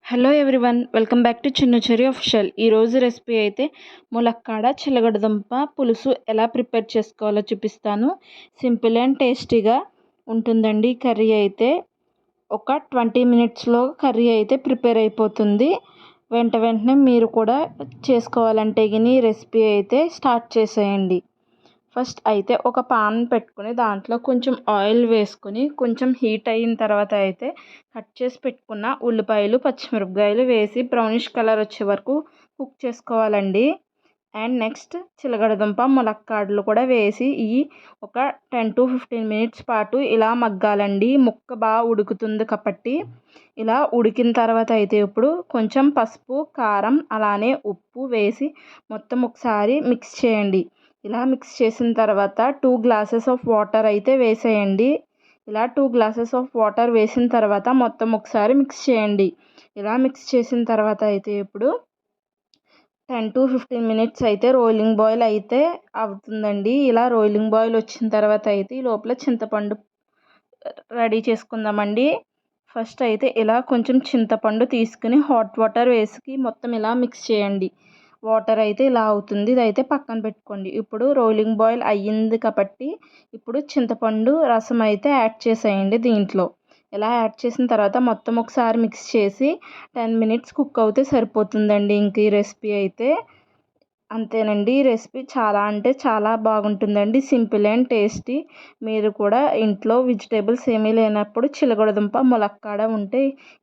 Hello everyone, welcome back to చిన్న చెరి official. ఈరోజు recipe అయితే ములక్కాడ చిలగడదుంప పులుసు ఎలా ప్రిపేర్ చేసుకోవాలో చూపిస్తాను. సింపుల్ అండ్ టేస్టీగా ఉంటుందండి. కర్రీ అయితే ఒక 20 మినిట్స్లో కర్రీ అయితే ప్రిపేర్ అయిపోతుంది. వెంటనే మీరు కూడా చేసుకోవాలంటే ఈ రెసిపీ అయితే స్టార్ట్ చేసేయండి. ఫస్ట్ అయితే ఒక పాన్ పెట్టుకుని దాంట్లో కొంచెం ఆయిల్ వేసుకొని కొంచెం హీట్ అయిన తర్వాత అయితే కట్ చేసి పెట్టుకున్న ఉల్లిపాయలు పచ్చిమిరపకాయలు వేసి బ్రౌనిష్ కలర్ వచ్చే వరకు కుక్ చేసుకోవాలండి. అండ్ నెక్స్ట్ చిలగడదుంప ములక్కాడలు కూడా వేసి ఒక 10 to 15 మినిట్స్ పాటు ఇలా మగ్గాలండి. ముక్క బాగా ఉడుకుతుంది కాబట్టి ఇలా ఉడికిన తర్వాత అయితే ఇప్పుడు కొంచెం పసుపు కారం అలానే ఉప్పు వేసి మొత్తం ఒకసారి మిక్స్ చేయండి. ఇలా మిక్స్ చేసిన తర్వాత 2 గ్లాసెస్ ఆఫ్ వాటర్ అయితే వేసేయండి. ఇలా 2 గ్లాసెస్ ఆఫ్ వాటర్ వేసిన తర్వాత మొత్తం ఒకసారి మిక్స్ చేయండి. ఇలా మిక్స్ చేసిన తర్వాత అయితే ఇప్పుడు 10 to 15 మినిట్స్ అయితే రోలింగ్ బాయిల్ అయితే అవుతుందండి. ఇలా రోలింగ్ బాయిల్ వచ్చిన తర్వాత అయితే ఈ లోపల చింతపండు రెడీ చేసుకుందామండి. ఫస్ట్ అయితే ఇలా కొంచెం చింతపండు తీసుకుని హాట్ వాటర్ వేసి మొత్తం ఇలా మిక్స్ చేయండి. వాటర్ అయితే ఇలా అవుతుంది. ఇదైతే పక్కన పెట్టుకోండి. ఇప్పుడు రోలింగ్ బాయిల్ అయ్యింది కాబట్టి ఇప్పుడు చింతపండు రసం అయితే యాడ్ చేసేయండి దీంట్లో. ఇలా యాడ్ చేసిన తర్వాత మొత్తం ఒకసారి మిక్స్ చేసి 10 మినిట్స్ కుక్ అవుతే సరిపోతుందండి. ఇంక ఈ రెసిపీ అయితే అంతేనండి. ఈ రెసిపీ చాలా అంటే చాలా బాగుంటుందండి. Simple and tasty. మీరు కూడా ఇంట్లో వెజిటేబుల్స్ ఏమీ లేనప్పుడు చిలగడదుంప ములక్కాడ ఉంటే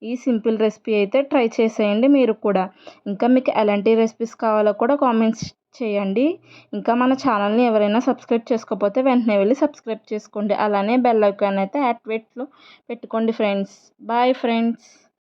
ఈ సింపుల్ రెసిపీ అయితే ట్రై చేసేయండి మీరు కూడా. ఇంకా మీకు ఎలాంటి రెసిపీస్ కావాలో కూడా కామెంట్స్ చేయండి. ఇంకా మన ఛానల్ని ఎవరైనా సబ్స్క్రైబ్ చేసుకోకపోతే వెంటనే వెళ్ళి సబ్స్క్రైబ్ చేసుకోండి. అలానే బెల్ ఐకాన్ అయితే యాక్టివేట్లో పెట్టుకోండి ఫ్రెండ్స్. Bye friends.